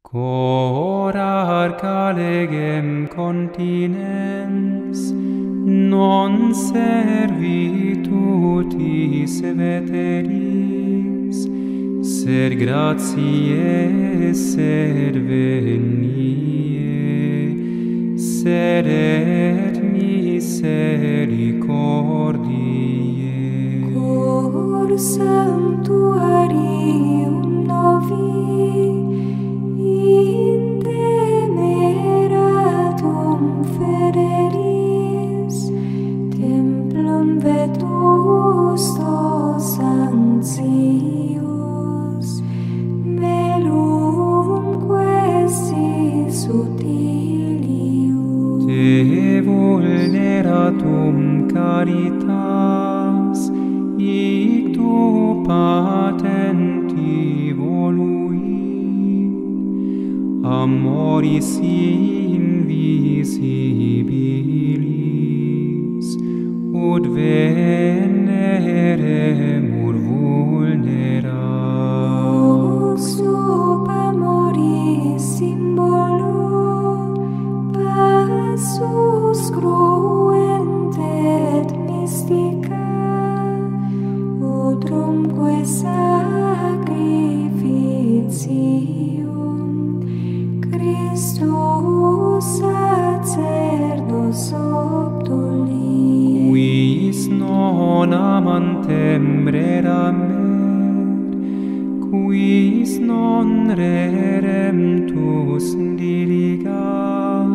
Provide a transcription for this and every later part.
Cora arca legem continens, non servitutis veteris, sed gratiae, sed veniae, sed et misericordiae. Cor sanctuarium novi in temeratum federis, templum vetustos anxius, velum quesis utilius. Te vulneratum caritas, ictu patenti voluit, amoris invisibilis, ut veneremur vulnera. Sub amoris symbolo, passus cruente et mystica, utrumque sacrificium Christus sacerdos obtulit. Quis non amantem reramet, quis non reremptus diligat,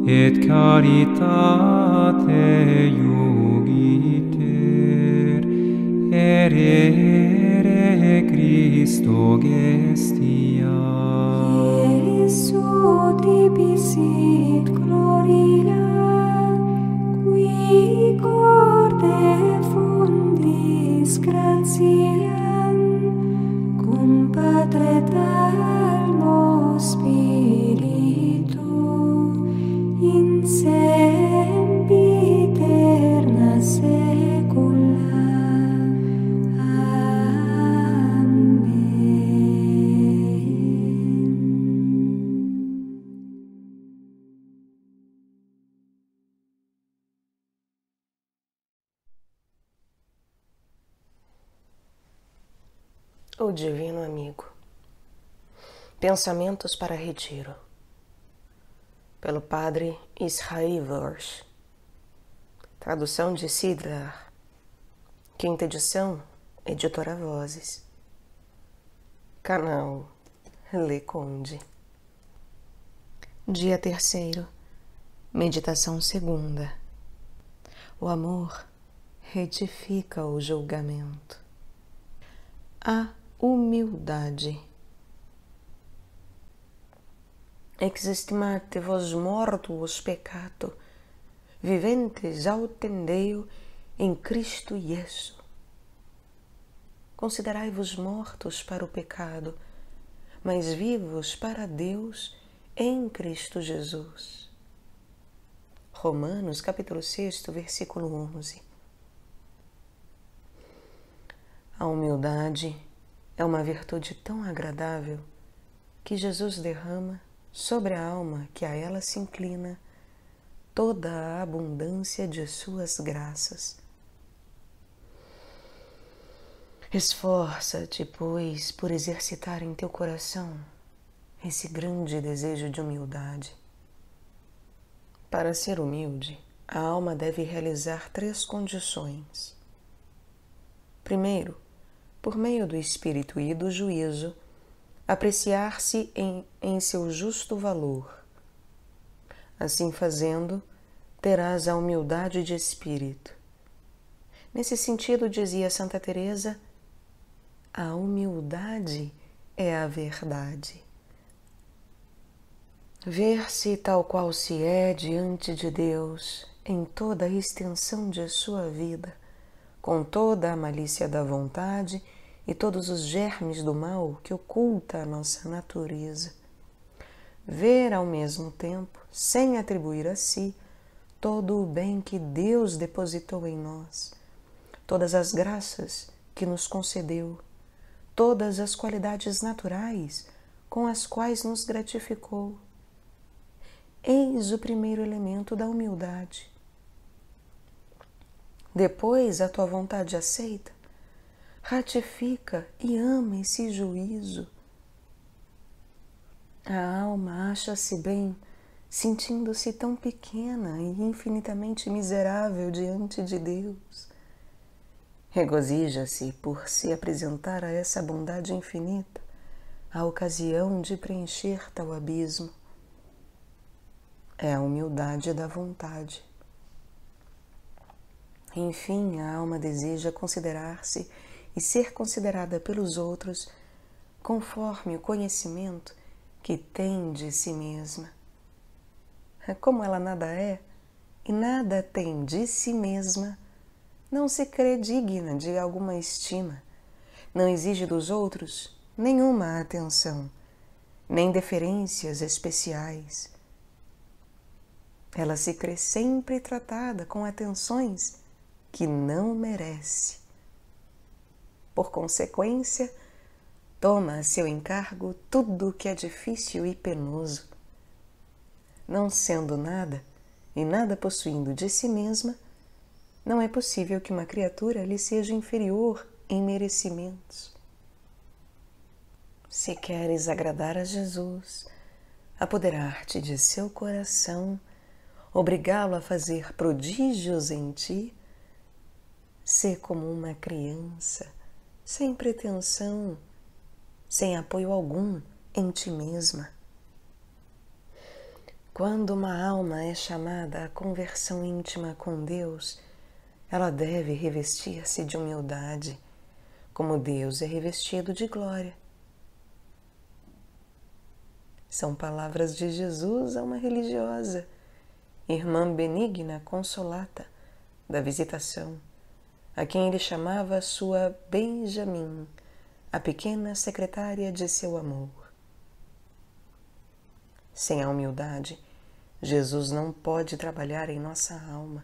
et caritate iugiter, erere Christo gestia. Iesu tibi sit gloria, qui corde fundis gratiam, cum Patre et Almo Spiritu, in sempiterna saecula. O Divino Amigo. Pensamentos para retiro. Pelo Padre Israel Worsch. Tradução de Sidlar. Quinta edição, Editora Vozes. Canal Leconde. Dia 3º. Meditação 2ª. O amor retifica o julgamento. A humildade. Existimate vos mortuos peccato, viventes autem Deo em Cristo Iesu. Considerai-vos mortos para o pecado, mas vivos para Deus em Cristo Jesus. Romanos, capítulo 6, versículo 11. A humildade é uma virtude tão agradável que Jesus derrama sobre a alma que a ela se inclina toda a abundância de suas graças. Esforça-te, pois, por exercitar em teu coração esse grande desejo de humildade. Para ser humilde, a alma deve realizar 3 condições. Primeiro, por meio do espírito e do juízo, apreciar-se em seu justo valor. Assim fazendo, terás a humildade de espírito. Nesse sentido, dizia Santa Teresa, a humildade é a verdade. Ver-se tal qual se é diante de Deus em toda a extensão de sua vida, com toda a malícia da vontade e todos os germes do mal que oculta a nossa natureza. Ver ao mesmo tempo, sem atribuir a si, todo o bem que Deus depositou em nós, todas as graças que nos concedeu, todas as qualidades naturais com as quais nos gratificou. Eis o primeiro elemento da humildade. Depois, a tua vontade aceita, ratifica e ama esse juízo. A alma acha-se bem, sentindo-se tão pequena e infinitamente miserável diante de Deus. Regozija-se por se apresentar a essa bondade infinita, a ocasião de preencher tal abismo. É a humildade da vontade. Enfim, a alma deseja considerar-se e ser considerada pelos outros conforme o conhecimento que tem de si mesma. Como ela nada é e nada tem de si mesma, não se crê digna de alguma estima, não exige dos outros nenhuma atenção, nem deferências especiais. Ela se crê sempre tratada com atenções que não merece. Por consequência, toma a seu encargo tudo o que é difícil e penoso. Não sendo nada e nada possuindo de si mesma, não é possível que uma criatura lhe seja inferior em merecimentos. Se queres agradar a Jesus, apoderar-te de seu coração, obrigá-lo a fazer prodígios em ti, sê como uma criança, sem pretensão, sem apoio algum em ti mesma. Quando uma alma é chamada à conversão íntima com Deus, ela deve revestir-se de humildade, como Deus é revestido de glória. São palavras de Jesus a uma religiosa, irmã benigna consolata, da Visitação, a quem ele chamava sua Benjamim, a pequena secretária de seu amor. Sem a humildade, Jesus não pode trabalhar em nossa alma.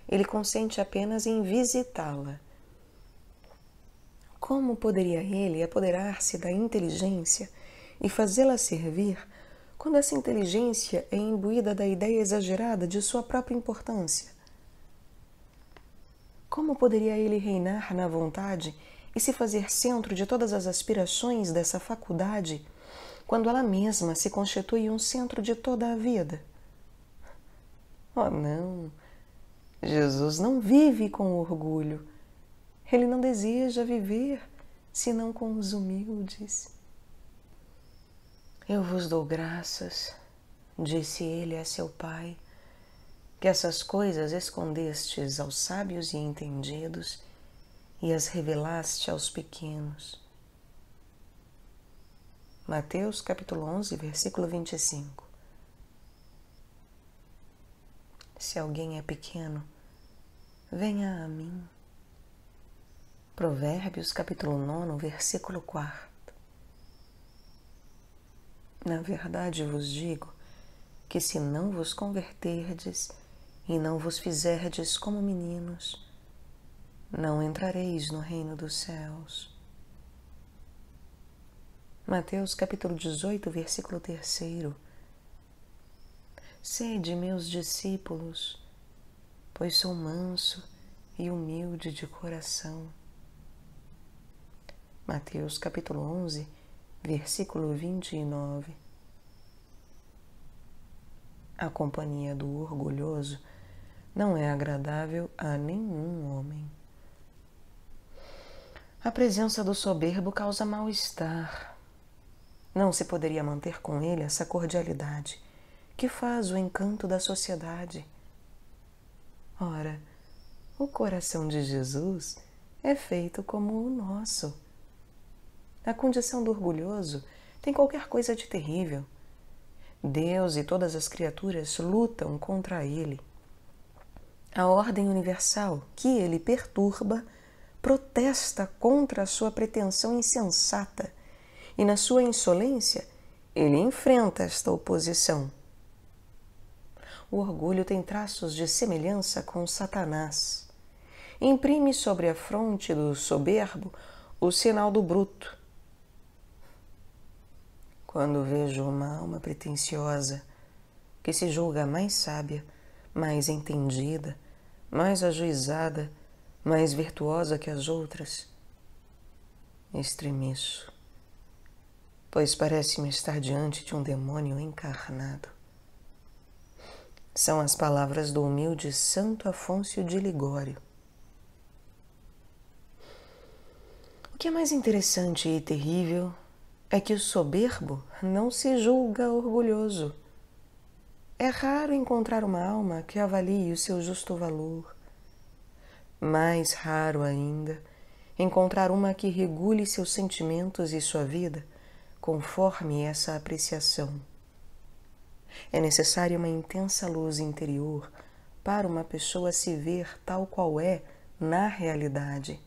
Ele consente apenas em visitá-la. Como poderia ele apoderar-se da inteligência e fazê-la servir quando essa inteligência é imbuída da ideia exagerada de sua própria importância? Como poderia ele reinar na vontade e se fazer centro de todas as aspirações dessa faculdade, quando ela mesma se constitui um centro de toda a vida? Oh, não! Jesus não vive com orgulho. Ele não deseja viver senão com os humildes. Eu vos dou graças, disse ele a seu pai, que essas coisas escondestes aos sábios e entendidos e as revelaste aos pequenos. Mateus capítulo 11, versículo 25. Se alguém é pequeno, venha a mim. Provérbios capítulo 9, versículo 4. Na verdade vos digo que se não vos converterdes e não vos fizerdes como meninos, não entrareis no reino dos céus. Mateus capítulo 18, versículo 3. Sede meus discípulos, pois sou manso e humilde de coração. Mateus capítulo 11, versículo 29. A companhia do orgulhoso não é agradável a nenhum homem. A presença do soberbo causa mal-estar. Não se poderia manter com ele essa cordialidade que faz o encanto da sociedade. Ora, o coração de Jesus é feito como o nosso. A condição do orgulhoso tem qualquer coisa de terrível. Deus e todas as criaturas lutam contra ele. A ordem universal que ele perturba protesta contra a sua pretensão insensata e, na sua insolência, ele enfrenta esta oposição. O orgulho tem traços de semelhança com Satanás. Imprime sobre a fronte do soberbo o sinal do bruto. Quando vejo uma alma pretensiosa que se julga mais sábia, mais entendida, mais ajuizada, mais virtuosa que as outras, estremeço, pois parece-me estar diante de um demônio encarnado. São as palavras do humilde Santo Afonso de Ligório. O que é mais interessante e terrível é que o soberbo não se julga orgulhoso. É raro encontrar uma alma que avalie o seu justo valor. Mais raro ainda encontrar uma que regule seus sentimentos e sua vida conforme essa apreciação. É necessária uma intensa luz interior para uma pessoa se ver tal qual é na realidade.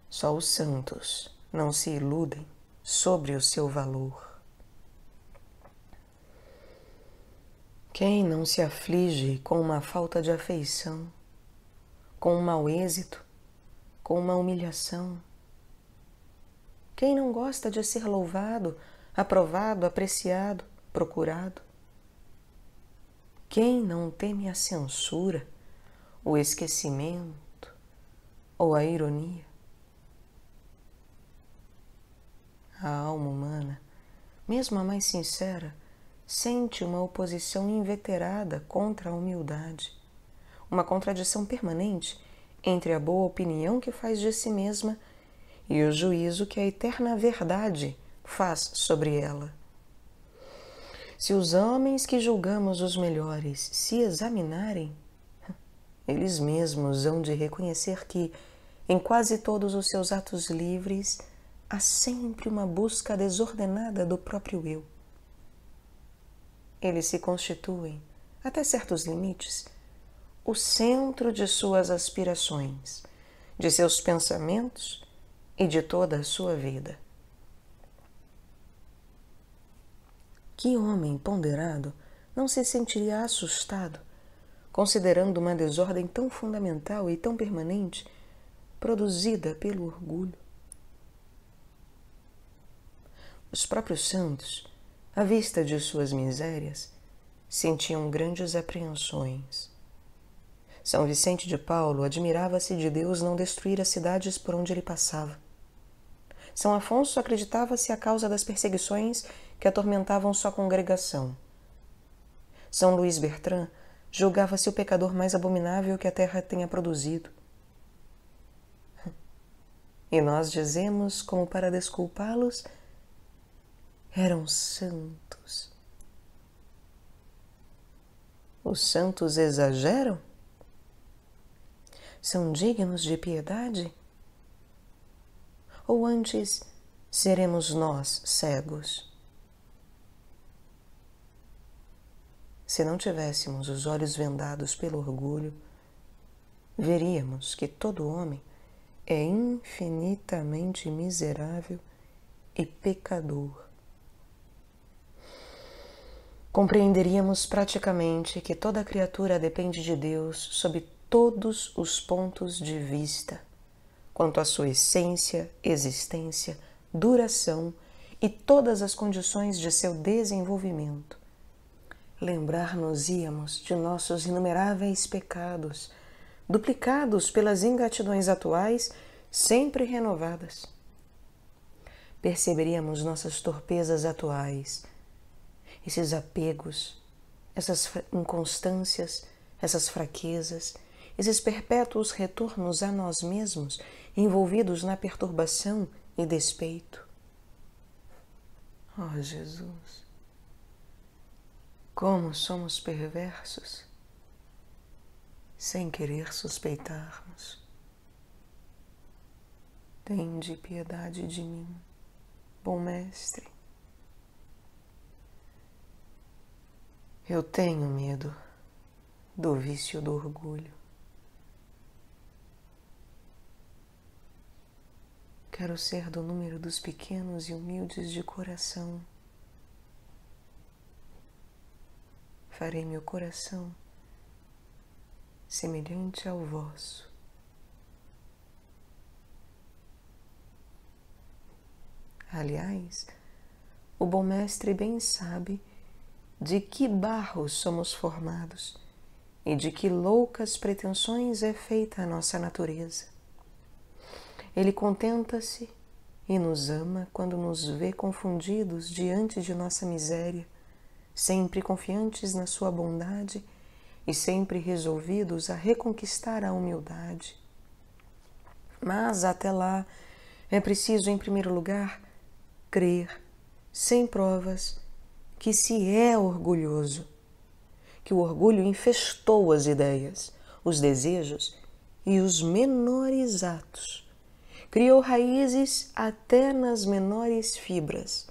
Só os santos não se iludem sobre o seu valor. Quem não se aflige com uma falta de afeição, com um mau êxito, com uma humilhação? Quem não gosta de ser louvado, aprovado, apreciado, procurado? Quem não teme a censura, o esquecimento ou a ironia? A alma humana, mesmo a mais sincera, sente uma oposição inveterada contra a humildade, uma contradição permanente entre a boa opinião que faz de si mesma e o juízo que a eterna verdade faz sobre ela. Se os homens que julgamos os melhores se examinarem, eles mesmos hão de reconhecer que, em quase todos os seus atos livres, há sempre uma busca desordenada do próprio eu. Eles se constituem, até certos limites, o centro de suas aspirações, de seus pensamentos e de toda a sua vida. Que homem ponderado não se sentiria assustado, considerando uma desordem tão fundamental e tão permanente, produzida pelo orgulho? Os próprios santos, à vista de suas misérias, sentiam grandes apreensões. São Vicente de Paulo admirava-se de Deus não destruir as cidades por onde ele passava. São Afonso acreditava-se a causa das perseguições que atormentavam sua congregação. São Luís Bertrand julgava-se o pecador mais abominável que a terra tenha produzido. E nós dizemos, como para desculpá-los, eram santos. Os santos exageram? São dignos de piedade? Ou antes, seremos nós cegos? Se não tivéssemos os olhos vendados pelo orgulho, veríamos que todo homem é infinitamente miserável e pecador. Compreenderíamos praticamente que toda criatura depende de Deus sob todos os pontos de vista, quanto à sua essência, existência, duração e todas as condições de seu desenvolvimento. Lembrar-nos-íamos de nossos inumeráveis pecados, duplicados pelas ingratidões atuais, sempre renovadas. Perceberíamos nossas torpezas atuais, esses apegos, essas inconstâncias, essas fraquezas, esses perpétuos retornos a nós mesmos, envolvidos na perturbação e despeito. Oh, Jesus! Como somos perversos, sem querer suspeitarmos. Tende piedade de mim, bom mestre. Eu tenho medo do vício do orgulho. Quero ser do número dos pequenos e humildes de coração. Farei meu coração semelhante ao vosso. Aliás, o bom mestre bem sabe de que barro somos formados e de que loucas pretensões é feita a nossa natureza. Ele contenta-se e nos ama quando nos vê confundidos diante de nossa miséria, sempre confiantes na sua bondade e sempre resolvidos a reconquistar a humildade. Mas até lá é preciso, em primeiro lugar, crer, sem provas, que se é orgulhoso, que o orgulho infestou as ideias, os desejos e os menores atos, criou raízes até nas menores fibras,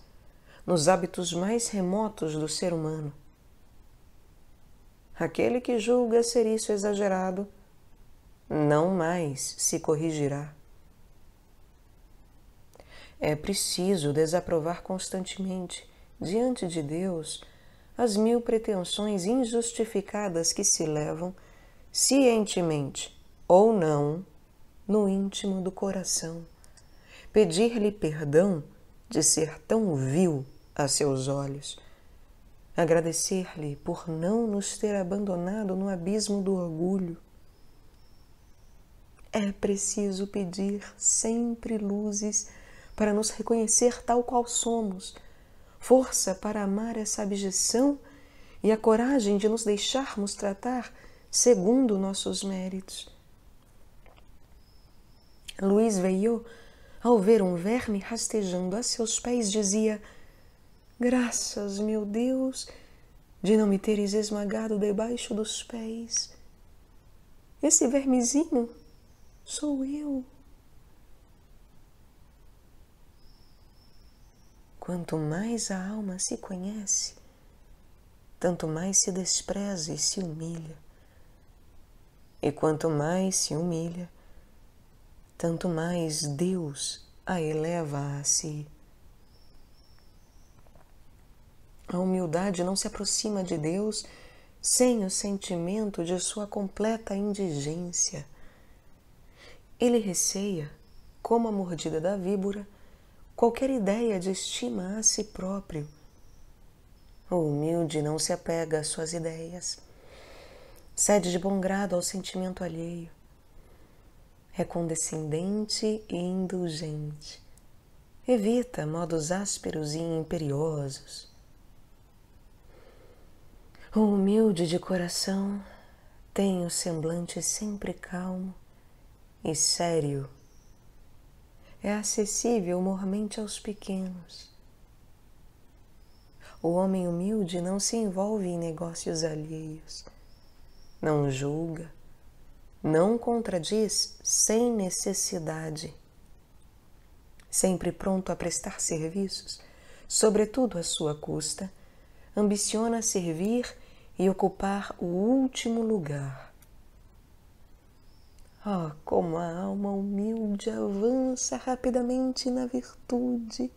nos hábitos mais remotos do ser humano. Aquele que julga ser isso exagerado, não mais se corrigirá. É preciso desaprovar constantemente, diante de Deus, as 1000 pretensões injustificadas que se levam, cientemente ou não, no íntimo do coração. Pedir-lhe perdão de ser tão vil a seus olhos. Agradecer-lhe por não nos ter abandonado no abismo do orgulho. É preciso pedir sempre luzes para nos reconhecer tal qual somos, força para amar essa abjeção e a coragem de nos deixarmos tratar segundo nossos méritos. Luís Veillot, ao ver um verme rastejando a seus pés, dizia: graças, meu Deus, de não me teres esmagado debaixo dos pés. Esse vermezinho sou eu. Quanto mais a alma se conhece, tanto mais se despreza e se humilha. E quanto mais se humilha, tanto mais Deus a eleva a si. A humildade não se aproxima de Deus sem o sentimento de sua completa indigência. Ele receia, como a mordida da víbora, qualquer ideia de estima a si próprio. O humilde não se apega às suas ideias, cede de bom grado ao sentimento alheio, é condescendente e indulgente, evita modos ásperos e imperiosos. O humilde de coração tem o semblante sempre calmo e sério. É acessível mormente aos pequenos. O homem humilde não se envolve em negócios alheios, não julga, não contradiz sem necessidade. Sempre pronto a prestar serviços, sobretudo à sua custa, ambiciona servir e ocupar o último lugar. Oh, como a alma humilde avança rapidamente na virtude!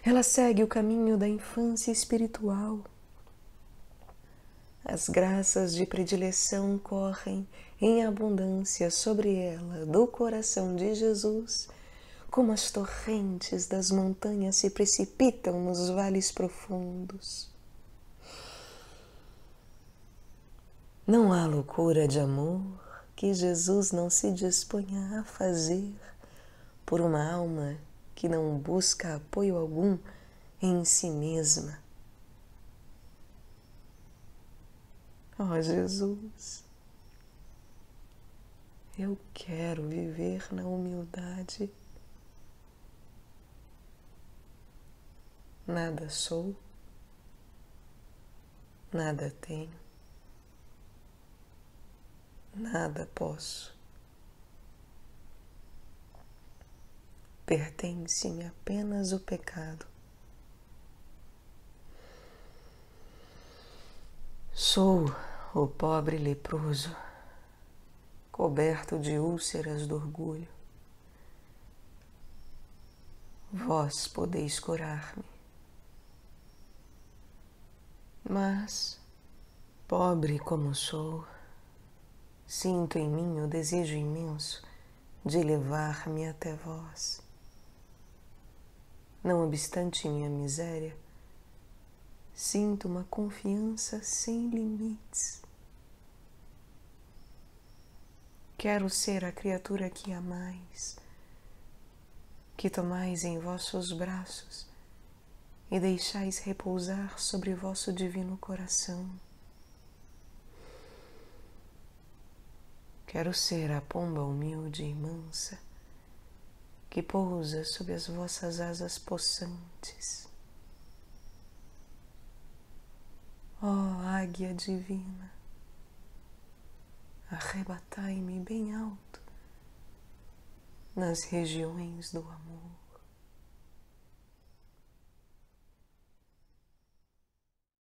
Ela segue o caminho da infância espiritual. As graças de predileção correm em abundância sobre ela do coração de Jesus, como as torrentes das montanhas se precipitam nos vales profundos. Não há loucura de amor que Jesus não se disponha a fazer por uma alma que não busca apoio algum em si mesma. Ó Jesus, eu quero viver na humildade. Nada sou, nada tenho, nada posso. Pertence-me apenas o pecado. Sou o pobre leproso, coberto de úlceras do orgulho. Vós podeis curar-me. Mas, pobre como sou, sinto em mim o desejo imenso de levar-me até vós. Não obstante minha miséria, sinto uma confiança sem limites. Quero ser a criatura que amais, que tomais em vossos braços e deixais repousar sobre vosso divino coração. Quero ser a pomba humilde e mansa que pousa sob as vossas asas possantes. Ó águia divina, arrebatai-me bem alto nas regiões do amor.